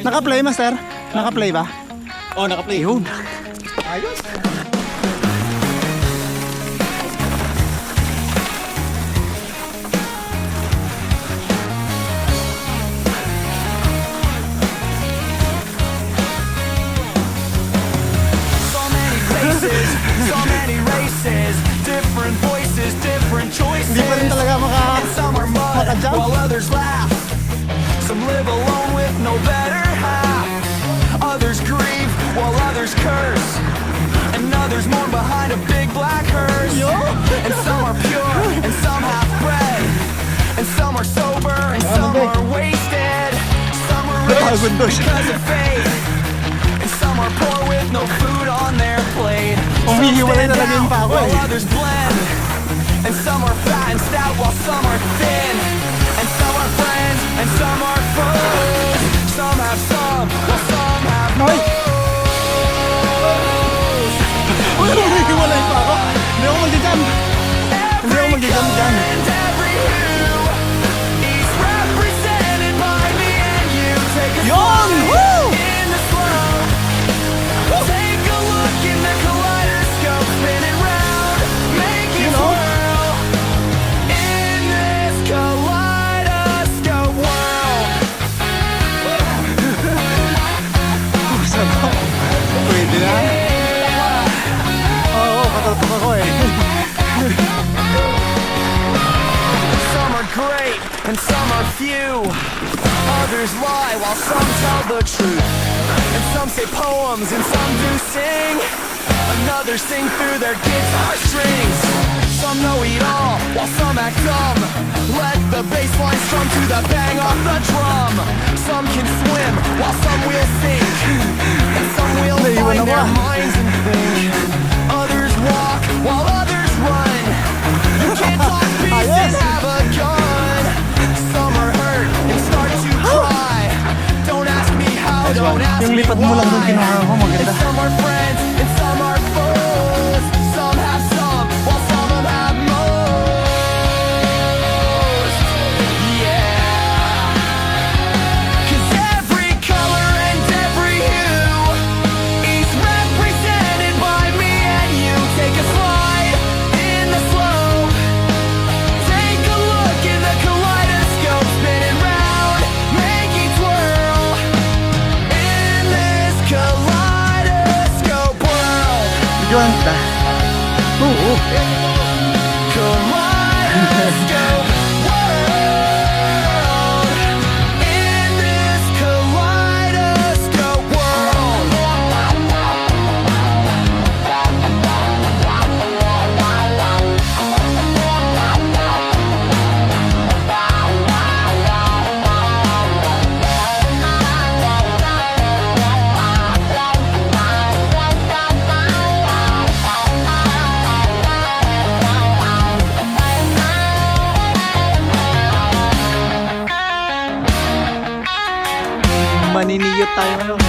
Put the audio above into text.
Naka-play, master? Naka-play ba? Oh, naka-play. Yun. Ayos. So many races, different voices, different choices. Hindi pa rin talaga Some are mud, while others laugh. Some live alone with no better half. Others grieve, while others curse. And others mourn behind a big black hearse. And some are pure, and some half-bred. And some are sober, and some are wasted. Some are rich because of faith. And some are poor with no food on their plate. Some stand out while others blend. And some are fat and stout while some are thin. And some are friends and some are foes. Some have some while some have most. Uy, hiwalay pa ako. Hindi ako mag-jump. Hindi ako mag-jump dyan. And every hue is represented by me and you. Take a Yon! Woo! in the slow. Take a look in the kaleidoscope, spinning round, make it swirl. In this kaleidoscope world. Pwede na. Oo, katatok ako eh. Some are great and some are few. Others lie while some tell the truth. And some say poems and some do sing. Others sing through their guitar strings. Some know it all while some act dumb. Let the bass line strum to the bang of the drum. Some can swim while some will sink. And some will find their minds and think. Others walk while others run. You can't talk peace and have a gun. Some are hurt and start to cry. Don't ask me how, don't ask Yung me lipad mo lang doon why. kinuha ko, maganda. And some are friends and some are foes. Some have some while some of them have most. Yeah. 'Cause every color and every hue is represented by me and you. Take a slide in the slow. Take a look in the kaleidoscope, spinning round, make it twirl. In this kaleidoscope world. Videoan kita. Oo. Kaleidoscope world. In this kaleidoscope world. Maniniyot tayo ngayon.